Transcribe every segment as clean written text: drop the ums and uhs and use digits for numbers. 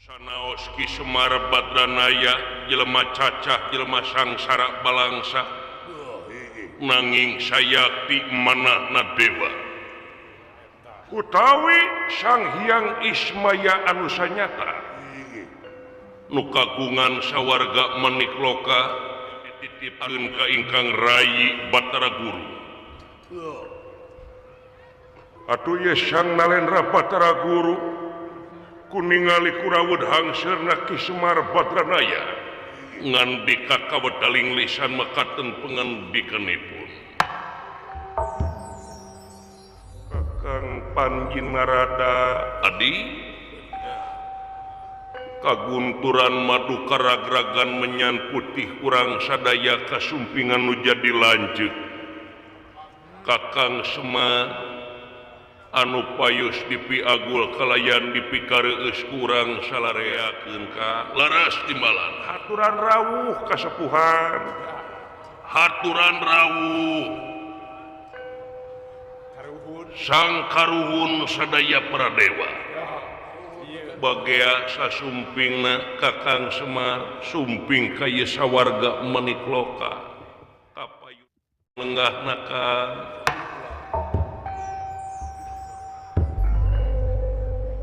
Sanaos Ki Semar Badranaya jelema cacah jelema sangsara balangsa nanging sayakti manahna dewa utawi Sang Hyang Ismaya anu sanyata nu kagungan sawarga Manikloka dititipkeun ka ingkang Rayi Batara Guru atuh ye Sang Nalendra Batara Guru kuningali Kurawud hangseurna Ki Semar Badranaya ngandika kawedaling lisan mekaten pangandikanipun Kakang Panji Narada Adi kagunturan madu karagragan menyan putih kurang sadaya kasumpingan nu jadi lanjut Kakang Semar anu payus dipi agul kalayan dipi kareueus kurang salareakeun ka laras timbalan haturan rawuh kasepuhan haturan rawuh sang karuhun sadaya pradewa bagea sasumpingna Kakang Semar sumping ka ieu sawarga Manikloka kapayu lenggahna ka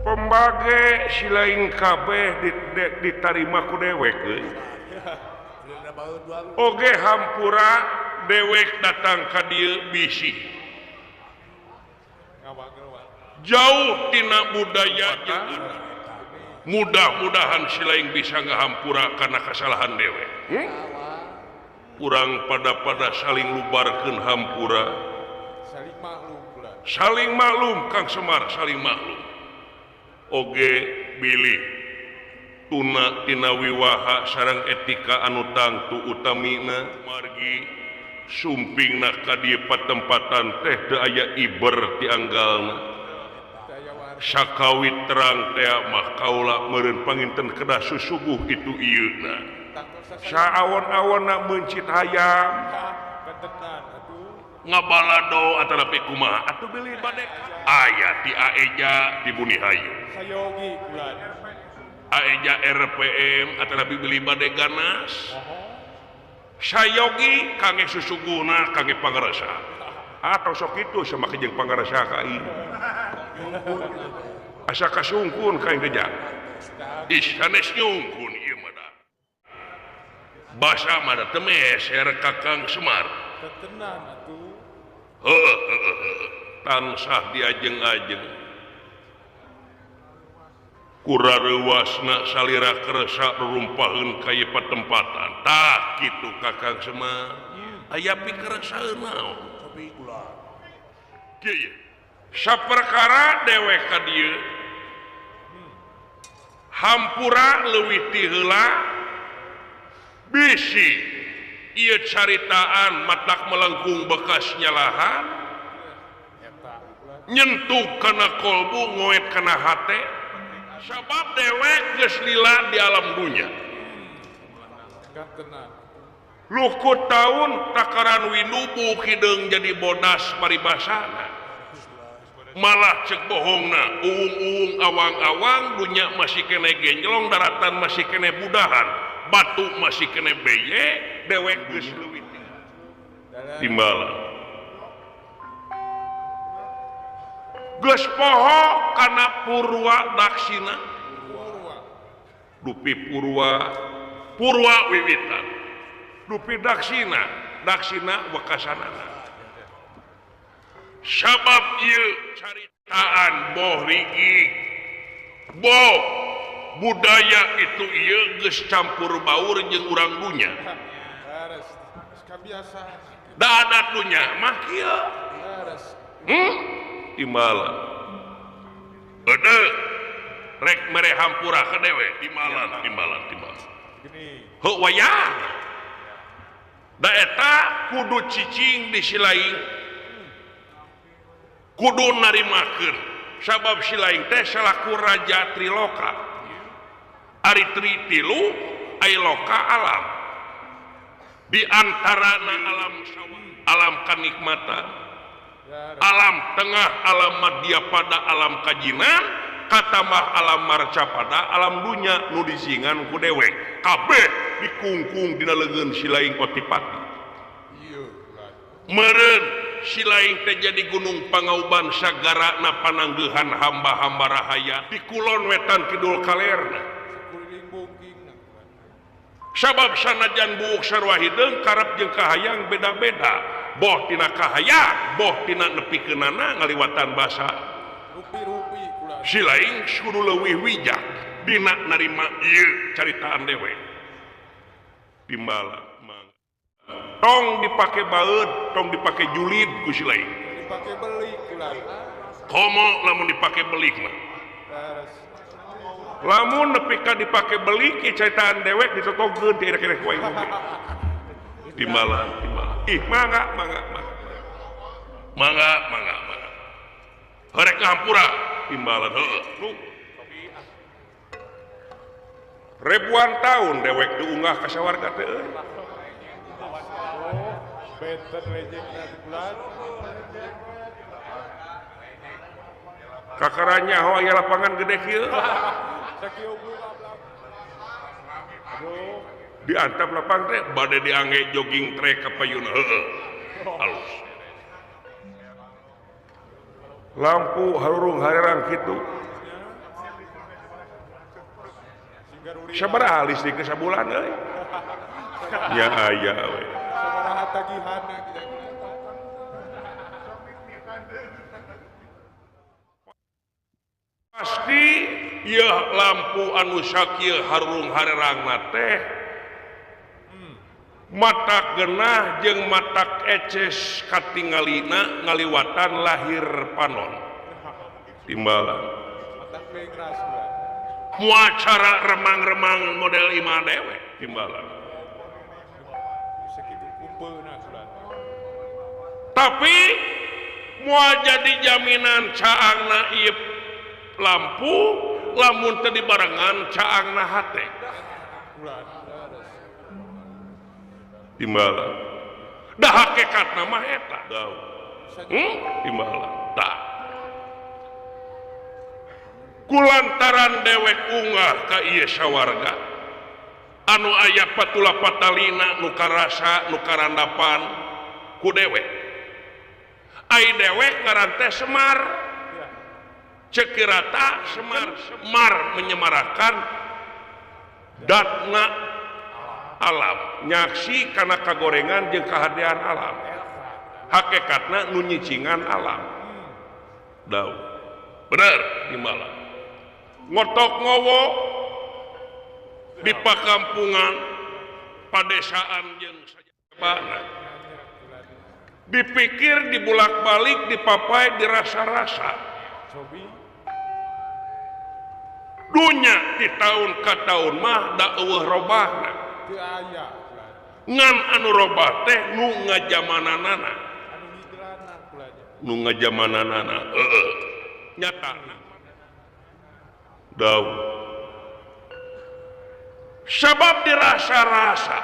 pembage silain kabeh ditarima ku dewek oge hampura dewek datang ka dieu bisi jauh tina budaya jeung mudah-mudahan silain bisa ngahampura karena kesalahan dewek urang pada saling lubarkeun hampura saling maklum Kang Semar saling maklum oge bilih tuna tina wiwaha sareng etika anu tangtu utamina margi sumpingna ka dieu patempatan teh teu aya iber ti anggalna sakawit terang teh mah kaula meureun panginten kedah susuguh itu ieuna saawon-awonna mencit hayam ngabalado atanapi kumaha atuh bilih bade aya ti Aeja di Buni Hayu sayogi bulan Aeja RPM atanapi beli bade ganas sayogi kangge susuguna kangge pangarasa atau sok itu sama kejeng pangarasa ka ieu asa kasungkun ka kejang sanes nyungkun ieu mah basa mah teu meser Kakang Semar tetenan atuh tansah diajeng-ajeng kurareuwasna salira keresa rumpaheun ka ieu patempatan tah kitu Kakang Semar aya pikeresaeun naon kieu saperkara dewek ka dieu hampura leuwih ti heula bisi ieu caritaan matak melengkung bekasnya lahan nyentuh kana kolbu ngoet kana hate sabab dewek geus lila di alam dunya lukut taun takaran winubu kideung jadi bodas paribasana malah cek bohongna uung-uung awang-awang dunya masih kene genjlong daratan masih kene budahan batu masih kene beye dewek geus leuwih timbalan geus poho kana purwa daksina dupi purwa wiwitan dupi daksina wekasanana sabab ieu caritaan boh rigig boh budaya itu ieu geus campur baur jeung urang dunya da adat dunya mah kieu timbalan eudeuk rek mere hampura ka dewe timbalan heuh wayah da eta kudu cicing di silaing kudu narimakeun sabab silaing teh salaku raja Triloka ari tilu aya loka alam di antara alam kanikmatan alam tengah alam madya pada alam kajinan kata mah alam marcapada alam dunya nu disingan ku dewek kabeh dikungkung dina leungeun si laing Otipati meureun si laing teh jadi gunung pangauban sagara na pananggehan hamba-hamba rahaya di kulon wetan kidul kalerna sabab sanajan buuk sarua hideung karep jeung kahayang beda-beda boh tina kahayang boh tina nepikeunana ngaliwatan basa si laing kudu leuwih wijak dina narima ieu caritaan dewe timbala tong dipake baeud tong dipake julid ku si laing dipake belik ulah komo lamun dipake belik mah lamun nepi ka dipake belik caritaan dewek ditotogeun ti erek-erek wae timbala ih mangga horek ngahampura timbalan heueuh ribuan tahun dewek diunggah ka sawarga teh euy better reject nanti bulan kakaranya ho aya lapangan gede kieu sakieu aduh diantap lapangan teh bade diangge jogging track ka payun heueuh halus lampu harurung harerang kitu sabaraha listrik ke sabulan euy ya aya we sabaraha tagihan pasti ieu lampu anu sakieu harurung harerangna teh matak genah jeung matak eces katingalina ngaliwatan lahir panon timbalan moal cara remang-remang model imah dewe timbalan tapi moal jadi jaminan caangna ieu lampu lamun teu dibarengan caangna hate timbalan dah hakikatna mah eta daun timbalan tah kulantaran dewek unggah ka ieu sawarga anu aya patula patalina nu karasa nu karandapan ku dewek ai dewek ngaran teh Semar cekirata Semar menyemarakan datna alam nyaksi karena kagorengan jeung kehadiran alam hakikatna nu nyicingan alam daun bener di malam ngotok ngowo di pakampungan padesaan jeung sajabana dipikir dibulak-balik dipapai dirasa-rasa dunya di tahun ka tahun mah da eueuh robahna ngan anu robah teh nu ngajamananana nyatana daun sabab dirasa-rasa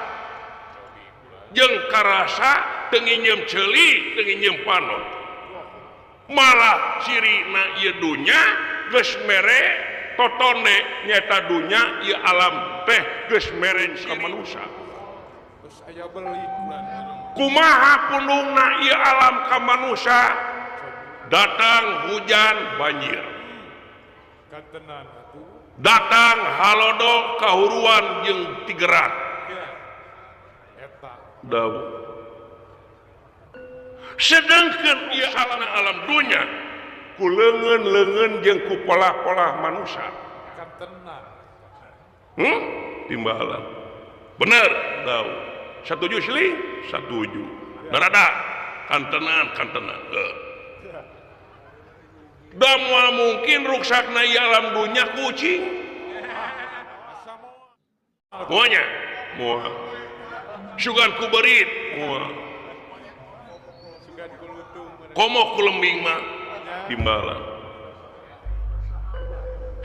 jeung karasa teu nginjem ceuli teu nginjem panon malah cirina ieu dunya geus mere totone nyata dunya ieu alam teh geus mere ka manusia terus aya belik bulan kumaha pundungna ieu alam ka manusia datang hujan banjir kantenan atuh datang halodo kahuruan jeung tigeran eta daun sedangkan ieu alam dunya ku leungeun-leungeun jeung ku pola-pola manusia kantenan timbalan bener daun satuju sili satuju narada kantenan da moal mungkin ruksakna ieu alam dunya kucing moanya moal sugan ku beurit moal sugan ku lutung komo ku lembing mah timbalan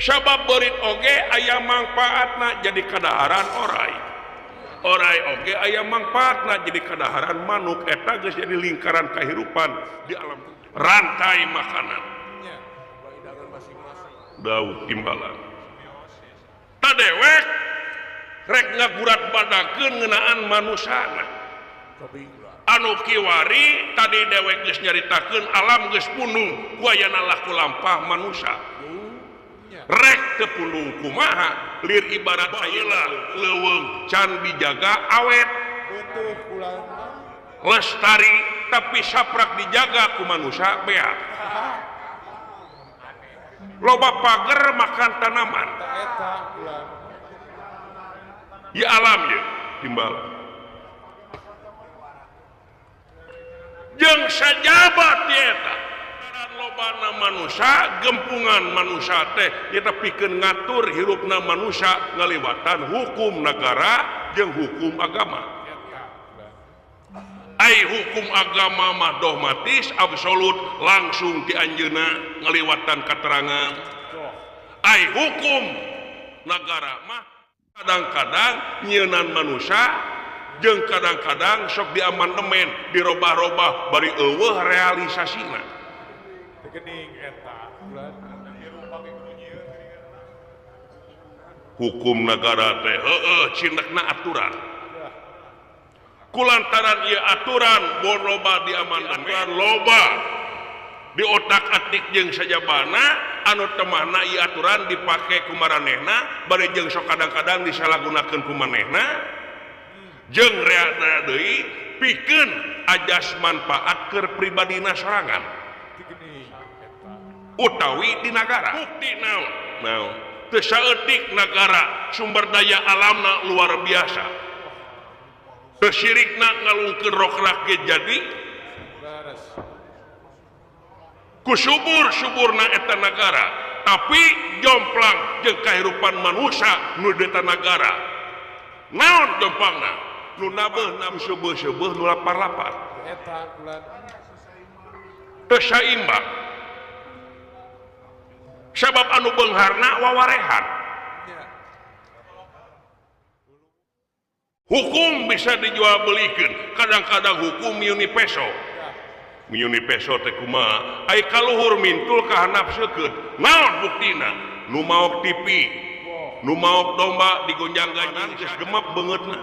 sabab beurit oge aya mangpaatna jadi kadaharan orai oge aya mangpaatna jadi kadaharan manuk eta geus jadi lingkaran kahirupan di alam rantai makanan Daud timbalan tak dewek rek ngagurat badakeun ngeunaan manusana anu kiwari tadi dewek geus nyaritakeun alam geus punung ku aya laku lampah manusia rek teu punung kumaha lir ibarat ayeuna leuweung can dijaga awet betul kulan lestari tapi saprak dijaga ku manusia beak loba pager makan tanaman tak eta kulan ya alam ya timbalan jeung sajabat eta lobana manusia gempungan manusia teh eta pikeun ngatur hirupna manusia ngaliwatan hukum negara jeung hukum agama ai hukum agama mah dogmatis absolut langsung ti anjeunna ngaliwatan katerangan ai hukum negara mah kadang-kadang nyieunnan manusia jeung kadang-kadang sok diamandemen dirobah-robah bari eueuh realisasina gening eta kulan hukum negara teh cindekna aturan kulantaran ieu aturan bon loba diamandemen loba di otak-atik jeung sajabana anu temahna ieu aturan dipake ku maranehna bari jeung sok kadang-kadang disalahgunakeun ku manehna jeung reana deui pikeun ajas manfaat keur pribadina sorangan utawi di negara bukti naon teu saeutik negara sumber daya alamna luar biasa teu syirikna ngalungkeun rok rakyat jadi ku subur-suburna eta negara tapi jomplang jeung kahirupan manusia nu di eta negara naon jomplangna nu nabeuh nam seueuh-seueuh nu lapar-lapar eta kulan teu saimbang sabab anu beungharna wawarehan hukum bisa dijual belikeun kadang-kadang hukum miuni peso teh kumaha ai kaluhur mintul ka nafseukeun naon buktina nu maok TV nu maok domba digonjang-ganjang geus gemep beungeutna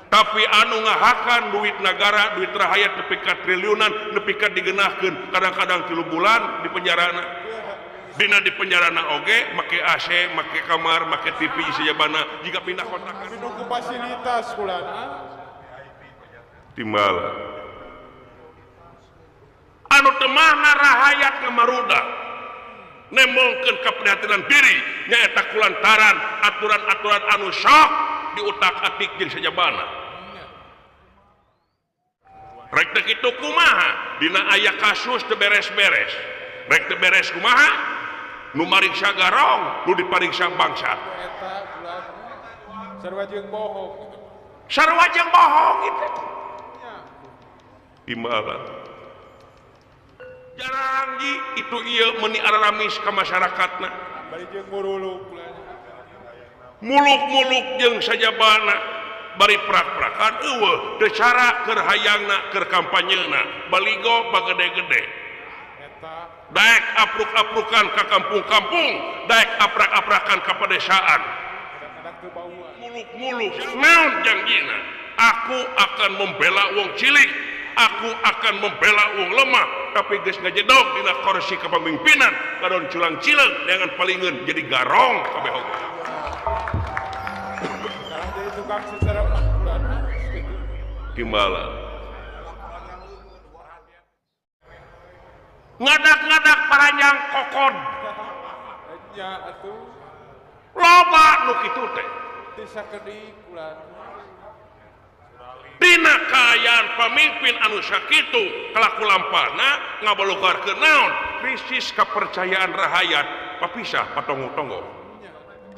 tapi anu ngahakan duit negara duit rakyat nepi ka triliunan nepi ka digeunahkeun kadang-kadang 3 bulan di penjarana dina di penjarana oge make AC make kamar make TV sajabana jika pindah kontrakan nunggu fasilitas kulan timbalan anu teu mahna rahayat ngamaruda nembongkeun kaprihatinan diri nyaeta kulantaran aturan-aturan anu sok diutak-atik jeung sajabana rek teu kitu kumaha dina aya kasus teu beres-beres rek teu beres kumaha nu mariksa garong nu dipariksa bangsa eta kulan sarua jeung bohong itu timbalan jarang ji itu ieu meuni aramis ka masyarakatna bari jeung muruluk kulan muluk-muluk jeung sajabana bari prak-prakan eueuh teu cara keur hayangna keur kampanyena baligo bagede-gede eta daek apruk-aprukan ka kampung-kampung daek aprak-aprakan ka pedesaan kadang-kadang teu bauan muluk-muluk naon janjina aku akan membela wong cilik aku akan membela wong lemah tapi geus ngajedog dina kursi kepemimpinan kadon culang cileung dengan palingeun jadi garong kabeh oge sekarang jadi tukang secara kulan timbalan ngadak-ngadak paranjang kokon nya atuh loba nu kitu teh desa kedik kulan dina kaayaan pamimpin anu sakitu kelaku lampana ngabalukarkeun naon krisis kepercayaan rahayat papisah patonggo-tonggo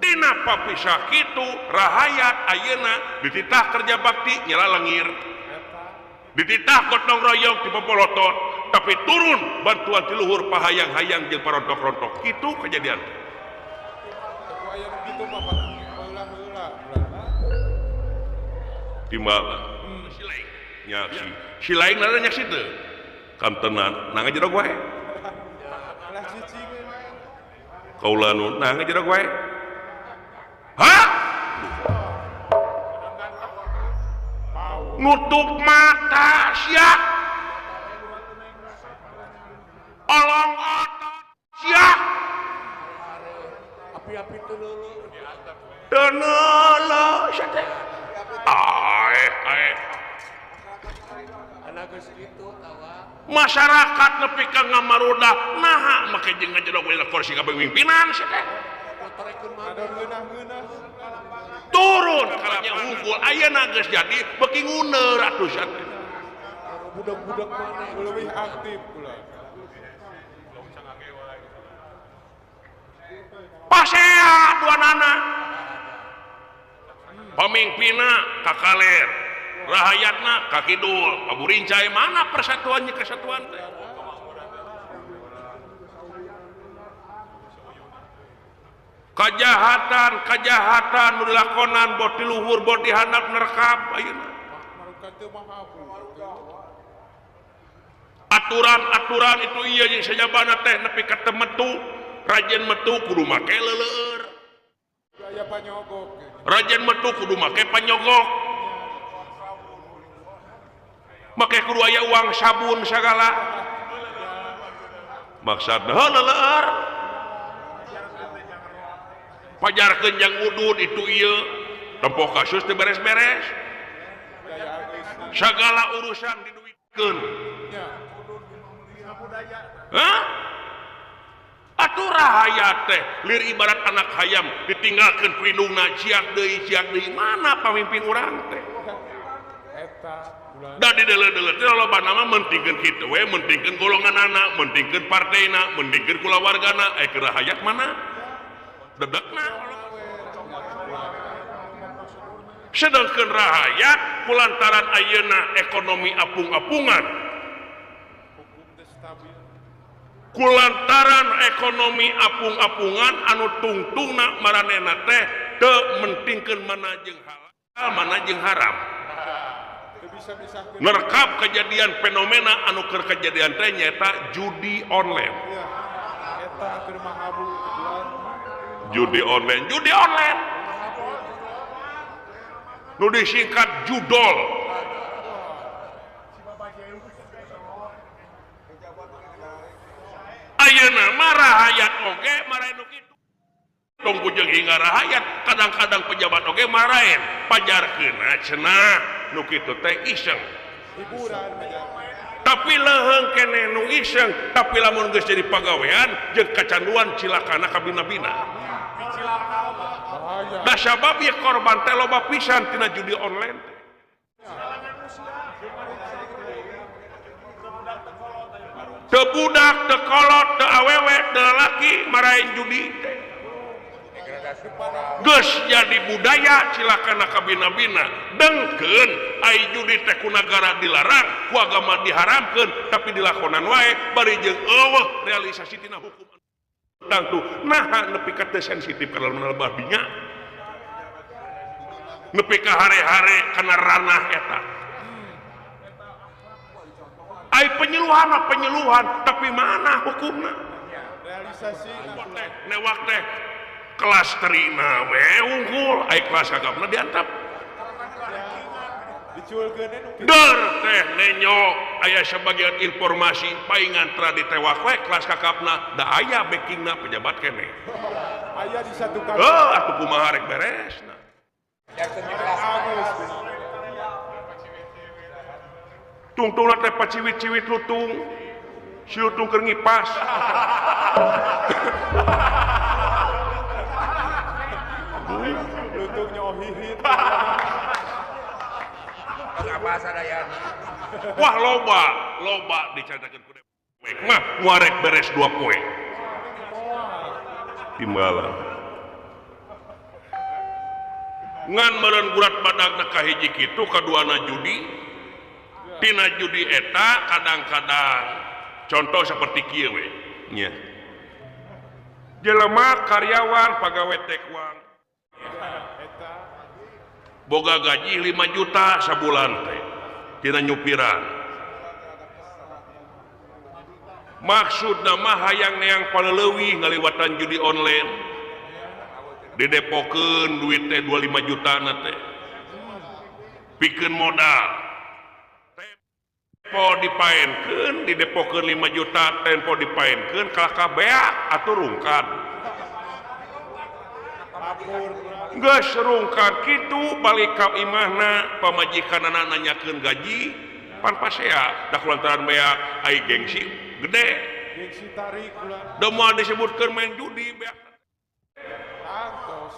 dina papisah kitu rahayat ayeuna dititah kerja bakti nyala lengir dititah gotong royong di popolotot tapi turun bantuan ti luhur pahayang-hayang jeung parontok-rontok kitu kejadian aku aya kitu mah heula-heula timbalan silaing nya si laing naranya situ kam tenan nang aja wae lah cicing kaula nu nah ngejerok wae hah nutup mata sia olong otot sia api-api teu teneuleuh sia teh ae anak geus kitu tawa masyarakat nepi ka ngamarudah naha make jeung ngajedog we kursi kapemimpinan sia teh ada ngeunah-ngeunah turun kalanya unggul ayeuna geus jadi beuki nguneur atuh sia teh budak-budak mana lebih aktif pula pasea duanana pamimpinna kakaler rahayatna kakidul paburincai mana persatuannya kesatuan teh kajahatan nu dilakonan bot di luhur bot di handap nerekap ayeuna aturan itu iya yang sajabana teh nepi ka teu metu rajen metu kudu make leuleur aya panyogok rajen metu kudu make panyogok make kudu aya uang sabun sagala maksudna leuleur pajarkeun jang udud itu ieu tempoh kasus teu beres-beres sagala urusan diduitkeun hah atuh rahayat teh lir ibarat anak hayam ditinggalkeun ku indungna ciak deui mana pamimpin urang teh eta da di deuleu-deuleu teh loba nama mentingkeun kitu we mentingkeun golonganana mentingkeun partaina mentingkeun kulawargana rahayat mana dedekna sedangkeun rahayat kulantaran ayeuna ekonomi apung-apungan kulantaran ekonomi apung-apungan anu tungtungna maranehna teh teu mentingkeun mana jeung halal mana jeung haram nerkap kejadian fenomena anu keur kejadian teh nyaeta judi online eta keur mahabu judi online nu disingkat judol ayeuna mah rahayat oge marahin nu kitu tong bujeng hingga rahayat kadang-kadang pejabat oge marahin pajarkeunna cenah nu kitu teh iseng hiburan tapi leheung keneh nu iseng tapi lamun geus jadi pagawean jeung kacanduan cilakana kabina-bina da sabab ieu korban teh loba pisan tina judi online teu budak teu kolot teu awewe teu lalaki marahin judi teh geus jadi budaya cilakana kabina-bina dengkeun ai judi teh ku nagara dilarang ku agama diharamkeun tapi dilakonan wae bari jeung eueuh realisasi tina hukum tangtu naha nepi ka teu sensitif kana lebah dinya nepi ka hare-hare kana ranah eta ai penyeluhan tapi mana hukumna realisasi newak teh kelas terina we unggul ai kelas agapna diantap diculkeun der teh nenyo aya sebagian informasi paingan tra ditewak we kelas kakapna da aya backingna pejabat keneh aya di satu kali atuh kumaha rek beresna tungtungna teh paciwit-ciwit lutung si lutung keur ngipas lutungnya ohihit apa sadayana wah loba dicaritakeun ku dewek mah nguarek beres 2 poe timbalan ngan meureun gurat badagna ka hiji kitu kaduana judi tina judi eta kadang-kadang contoh seperti kieu we nya jelema karyawan pagawe tekwang boga gaji 5 juta sabulan teh tina nyupiran maksud nama hayang neang palelewi ngaliwatan judi online didepokeun duit teh 25 juta teh pikeun modal tempo dipaenkeun didepokeun 5 juta tempo dipaenkeun kalah kabea atuh rungkad geus rungkad kitu balik ka imahna pamajikan anak nanyakeun gaji pan pasea dah kulantaran bea ai gengsi gede gengsi tarik ulah da moal disebutkeun main judi bea tangtos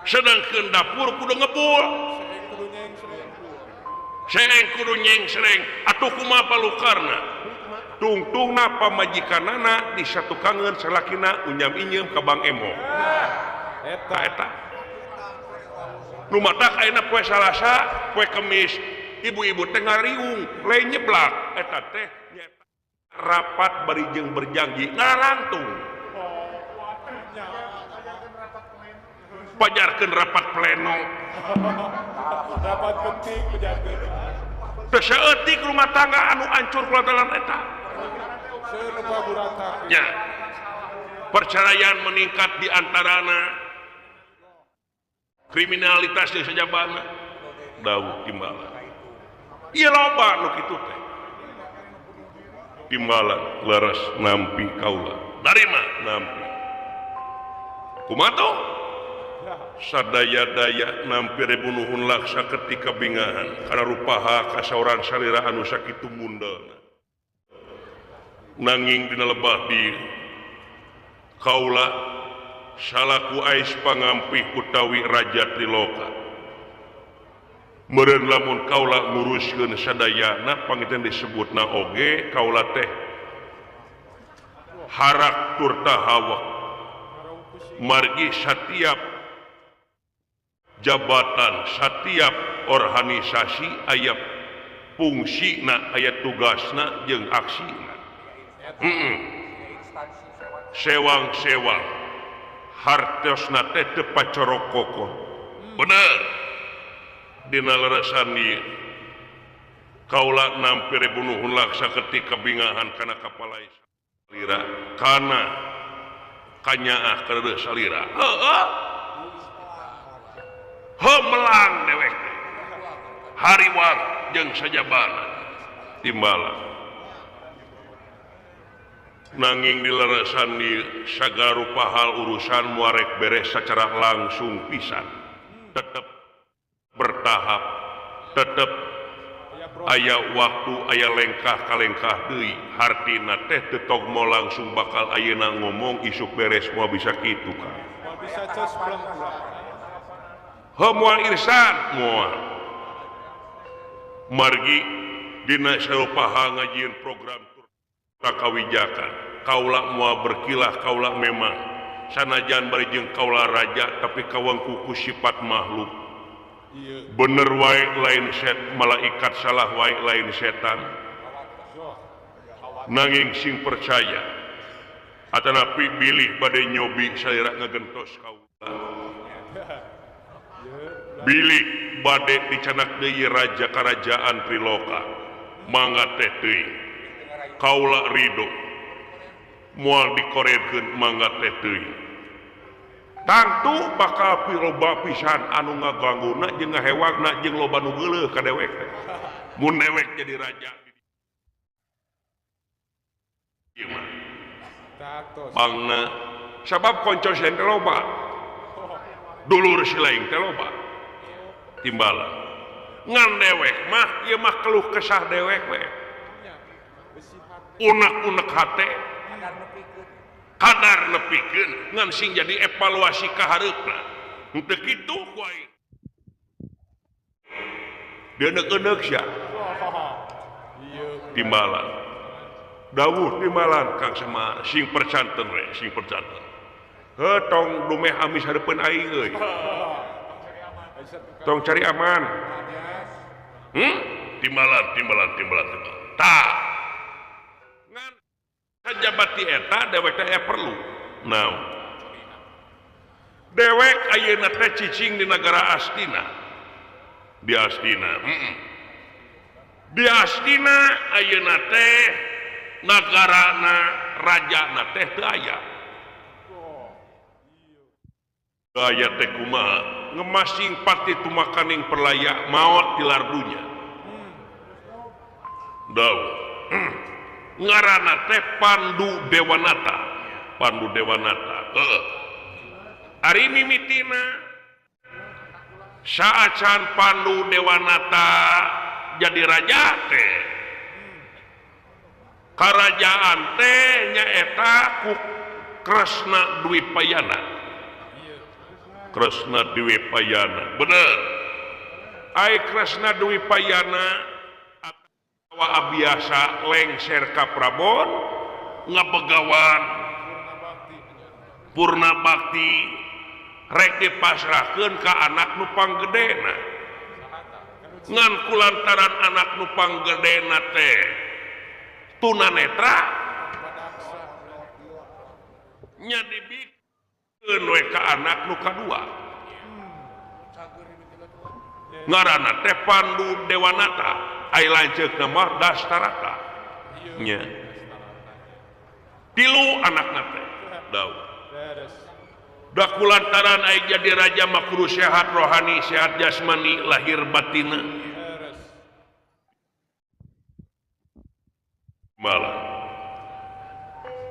sedangkeun dapur kudu ngebul sering kudu nyeng sering atuh kumaha palukarna tungtungna pamajikanana disatukangeun salakina unyam-inyem ka Bang Emo eta nu matak ayeuna poe Salasa poe Kemis ibu-ibu teh ngariung lain nyeblak eta teh rapat bari jeung berjanji ngarantung pajarkeun rapat pleno rapat penting pejakeun teu saeutik rumah tangga anu hancur kulantaran eta seueur baburata nya perceraian meningkat di antarana kriminalitas jeung sajabana daud timbalan ieu loba nu kitu teh timbalan leres nampi kaula dari mah nampi kumaha sadaya-daya nampi rebunuhun laksa ketika bingahan karena rupaha kasauran salira anu sakitu mundelna nanging dina lebah di kaula salaku ais pangampih utawi raja Triloka meureun lamun kaula nguruskeun sadayana pangiten disebutna oge kaula teh harak tur tahawak margi setiap jabatan setiap organisasi aya fungsina aya tugasna jeung aksina sewang-sewang hartosna teh teu pacorok kokoh bener dina leresan ieu kaula nampi rebunuhun laksa ketika bingahan kana kapalai salira kana kanyaah keur salira heueuh melang dewek hariwang jeung sajabana timbalan nanging di leresan di sagarupa hal urusan muarek beres secara langsung pisan tetap bertahap tetap aya waktu aya lengkah kalengkah deui hartina teh teu tog mau langsung bakal ayeuna ngomong isuk beres moal bisa kitu kan moal bisa ces belum moal irsan moal margi dina sarupa hal ngajieun program kawijakan kaula moal berkilah kaula memang sanajan bari jeung kaula raja tapi kawangku ku sifat makhluk bener wae lain set malaikat salah wae lain setan nanging sing percaya atanapi bilih bade nyobi salira ngagentos kaula bilih bade dicanak deui raja karajaan Triloka mangga teh teuing kaula ridho moal dikorekeun mangga teh teuing tangtu bakal piloba pisan anu ngagangguna jeung ngahewagna jeung loba nu geuleuh ka dewek teh mun dewek jadi raja ieu mah taktos bangna sabab koncos teh loba dulur si lain teh loba timbalan ngan dewek mah ieu mah keluh kesah dewek we unek-unek hate kadar nepikeun ngan sing jadi evaluasi ka hareupna henteu kitu ku aing deuneukeun sia timbalan dawuh timbalan Kang Semar sing percanten we sing percanten heuh tong dumeh amis hareupeun aing euy tong cari aman timbalan tah kajabati eta dewek teh perlu naon dewek ayeuna teh cicing di negara Astina di Astina ayeuna teh nagarana raja na teh teu aya gaya teh kumaha ngemasing pati tumakaning perlaya maot tilar dunya daw ngaranna teh Pandu Dewanata ari mimitina saacan Pandu Dewanata jadi raja teh kerajaan teh nyaeta ku Kresna Dwipayana bener ai Kresna Dwipayana atawa abiasa lengser ka Prabon ngabegawan Purna Bakti rek dipasrahkeun ka anak nu panggedena ngan kulantaran anak nu panggedena teh tunanetra nya dibikeun we ka anak nu kadua ngaranna teh Pandu Dewanata ai lanceukna mah Dastarata nya tilu anakna teh daw da kulantaran ai jadi raja mah kudu sehat rohani sehat jasmani lahir batina malah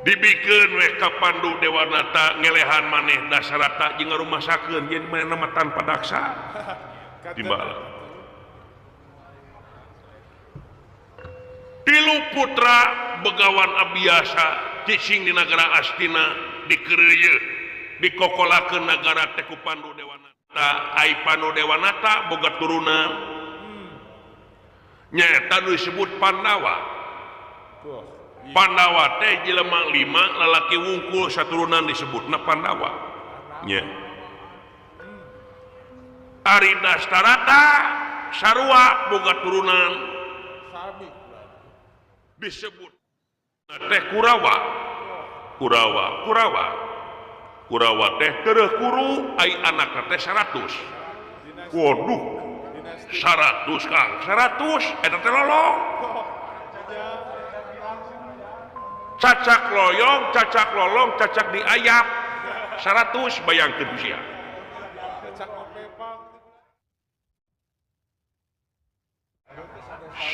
dibikeun we ka Pandu Dewanata ngelehan maneh Dasarata jeung ngarumasakeun yen manehna mah tanpa daksa timbal tilu putra begawan abiasa cicing di negara Astina dikeureuyeun dikokolakeun nagara teh ku Pandu Dewanata ai Pandu Dewanata boga turunan nyaeta nu disebut Pandawa teh jelema 5 lalaki wungkul saturunan disebutna Pandawa nya ari Dastarata sarua boga turunan disebut teh Kurawa teh tereuh kuru ai anakna teh 100 waduh 100 Kang 100 eta teh lolong cacak lolong cacak diayap 100 bayangkeun sia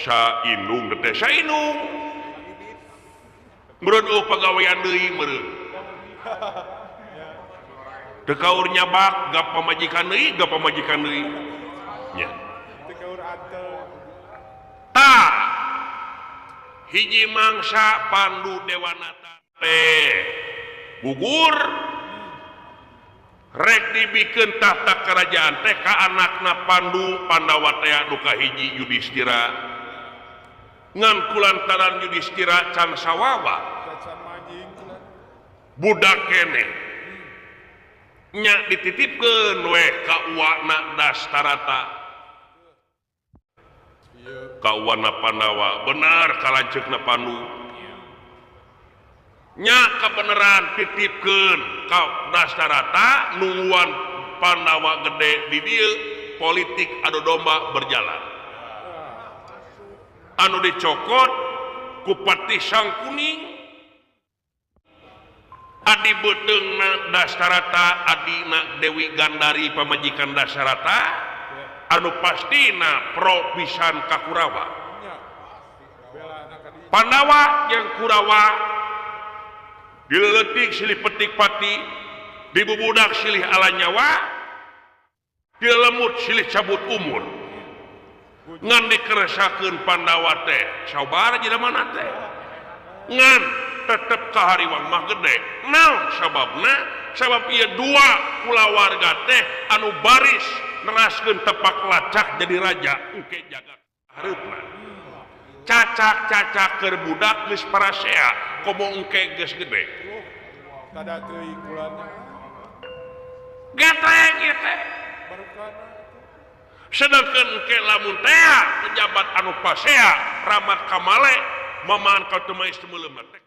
sainung teh sainung meureun pagawean deui meureun teu kaur nyabak gap pamajikan deui nya tah hiji mangsa Pandu Dewanata teh gugur rek dibikeun tahta kerajaan teh ka anakna Pandu Pandawa teh anu kahiji Yudhistira ngan kulantaran Yudhistira can sawawa budak keneh nya dititipkeun we ka uwana Dastarata ka uwana Pandawa bener kalanceukna Pandu nya kabeneran titipkeun ka Dastarata nungguan Pandawa gede di dieu politik adu domba berjalan anu dicokot ku Patih Sangkuning adi beuteungna Dastarata adina Dewi Gandari pamajikan Dastarata anu pastina pro pisan ka Kurawa Pandawa jeung Kurawa dileutik silih petik pati dibubudak silih ala nyawa dilemut silih cabut umur ngan dikeresakeun Pandawa teh sabar aja mana teh ngan tetep kahariwang mah gede naon sababna sabab ieu dua kulawarga teh anu baris neraskeun tepak lacak jadi raja engke jaga hareupna cacak keur budak geus parasea komo engke geus gede tada teuing bulanna gateng ieu teh sedangkeun engke lamun teh pejabat anu pasea ramat kamale mamaan ka teu maes teu teh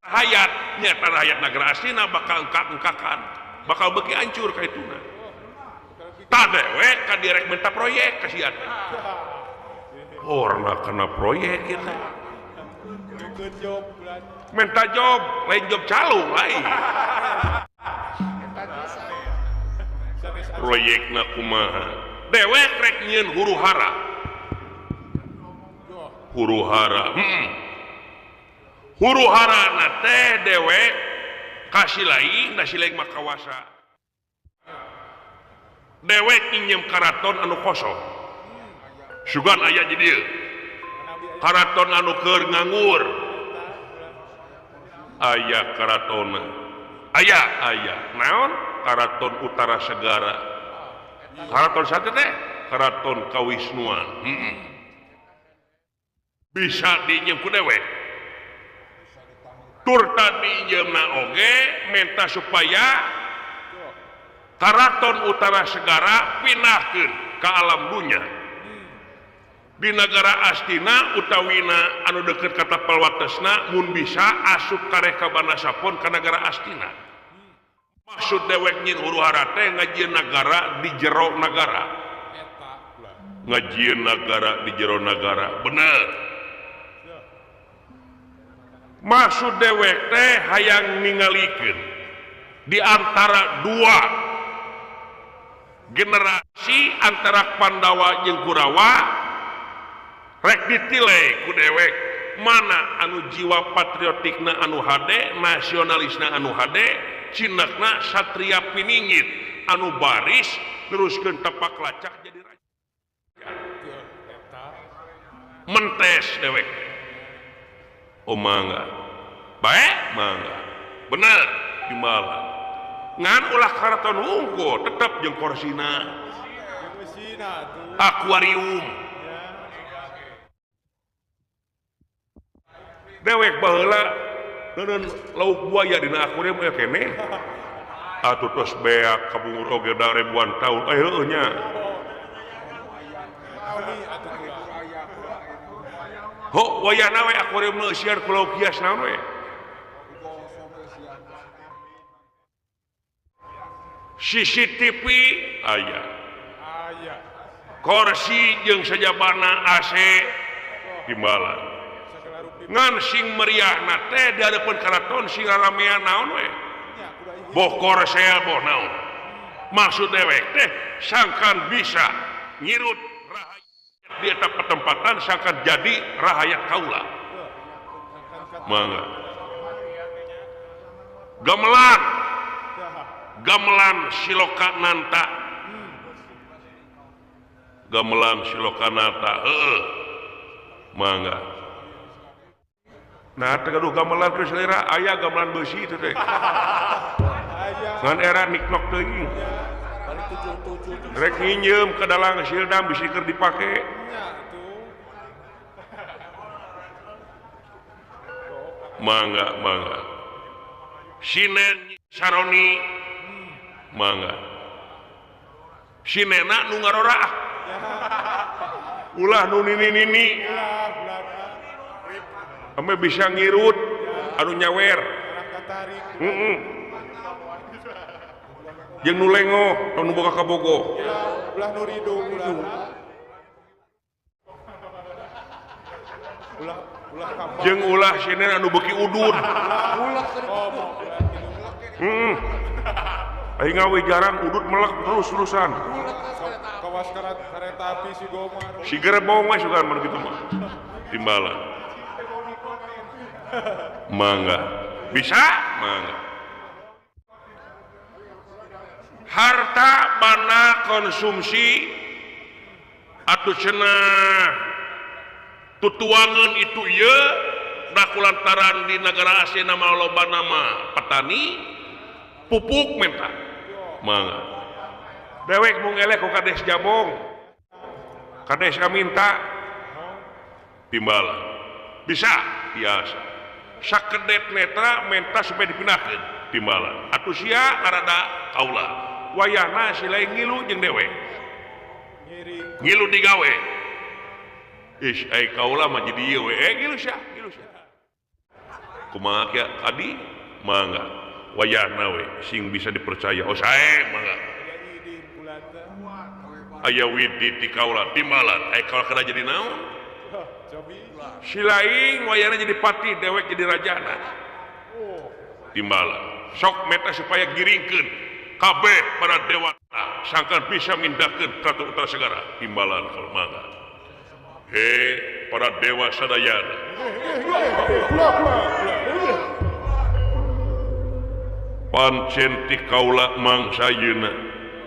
hayat nyata hayat nagara asina bakal engkak-engkakan bakal beuki hancur ka ituna tah dewe ka direk minta proyek ka sia teh Orna kena proyek kita. Ikut job bulan. Minta job, lain job calung lain. Proyekna kumaha. Dewek rek nyieun huru-hara. Huru-hara. Huru-hara na teh dewek kasih lain mah kawasa. Dewek injem karaton anu kosong. Sugan aya di dieu. Karaton anu keur nganggur. Aya karatona. Aya. Naon? Karaton Utara Segara. Karaton sate teh? Karaton Kawisnuan. Bisa diinjem ku dewek. Tur tadi injemna oge minta supaya Karaton Utara Segara pinahkeun ka alam dunya. Di negara Astina utawina anu deukeut ka tapal watesna mun bisa asup kareh ka Banasapon ka negara Astina. Maksud dewek nyin huru-hara teh ngajieun nagara di jero nagara. Ngajieun nagara di jero nagara. Bener. Maksud dewek teh hayang ningalikeun di antara dua generasi antara Pandawa jeung Kurawa rek ditile ku dewek mana anu jiwa patriotikna anu hade, nasionalisna anu hade, cinakna satria piningit anu baris teruskeun tapak lacak jadi raja. Mentes dewek. Oh mangga. Baik mangga. Bener dimala. Ngan ulah karaton unggul tetep jeung korsina. Akuarium. Dewek baheula neuneun lauk buaya dina akuarium aya keneh. Atuh tos beak kabungur oge da ribuan taun. Heueuh nya. Ho wayahna we akuarium neusian ku lauk hias naon we. CCTV aya. Kursi jeung sajabana AC timbalan. Ngan sing meriahna teh di hadapan karaton sing ramean naon we. Boh korsel boh naon. Maksud dewek teh sangkan bisa ngirut rahayat di eta pertempatan sangkan jadi rahayat kaula. Mangga. Gamelan Silokananta. Gamelan Silokananta. Mangga. Nah, tegaduh gamelan ke selera aya gamelan besi itu teh. Ngan era niknok teuing. Rek nginjem ke dalang sildam bisi keur dipake. Mangga. Sinen Saroni. Mangga. Sinena nu ngarora. Ulah nu nini. Ame bisa ngirut anu nyawer. Jeung nu lengo anu boga kabogo. Ulah nu ridu ulah kapal. Jeung ulah sinen anu beuki udud. Aing ngawe jarang udud melek terus-terusan. Kawas kereta api si Gomar. Si gerbong mah sugan mun kitu mah. Timbalan. Mangga. Bisa? Mangga. Harta bana konsumsi atuh cenah tutuangan itu ieu da kulantaran di negara asina mah loba nama petani pupuk menta. Mangga. Dewek mung eleh ku kades jabong. Kades kaminta timbalan. Bisa? Biasa. Sakedet netra menta supaya dipindahkeun timbalan. Atuh sia ngarada kaula. Wayahna si lain ngilu jeung dewek. Ngilu digawe. Ish, ai kaula mah jadi ieu we. Ngilu sia. Kumaha kieu adi? Mangga. Wayahna we sing bisa dipercaya. Oh sae mangga. Aya widi ti kaula timbalan. Ai kaula kada jadi naon? Jobi. silaing wayana jadi pati dewek jadi rajana Oh. timbalan sok meta supaya giringkeun kabeh para dewata sangkan bisa mindakeun Ratu Utara Segara timbalan kalau mangga he para dewa sadayana pancen ti kaula mangsayeuna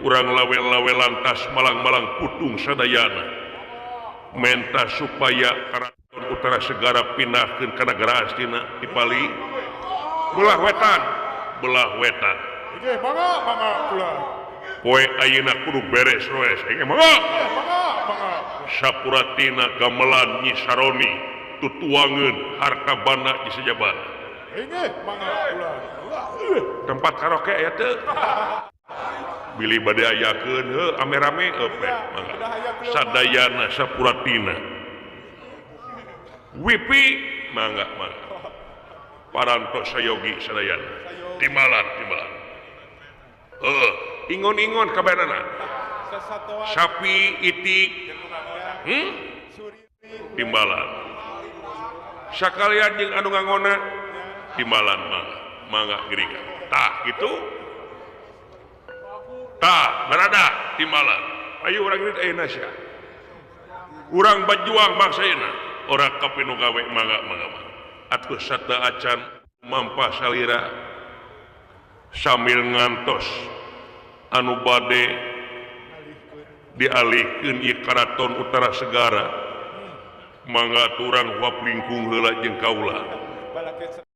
urang lawe-lawe lantas malang-malang putung sadayana menta supaya Karaton Utara Segara pindahkeun ka nagara astina dipali belah wetan Mangga kula. poe ayeuna kudu beres roes mangga Mangga. sapuratina gamelan Nyi Saroni tutuangeun harta bana di sejabat Mangga kula. tempat karaoke aya teu bilih bade ayakeun heuh ame-rame mangga sadayana sapuratina wipi mangga parantos sayogi sadayana timbalan ingon-ingon kabarana Sasatoan. sapi itik Suri. timbalan sakalian jeung anu ngangona timbalan mangga girika tah gitu tah berada timbalan ayo urang ini ayeuna sia urang bajuang bangsayeuna ora kapinu gawe mangga atuh sada acan mampa salira sambil ngantos anu bade dialihkeun ieu Karaton Utara Segara mangga turang wap lingkung heula jeung kaula Balakeun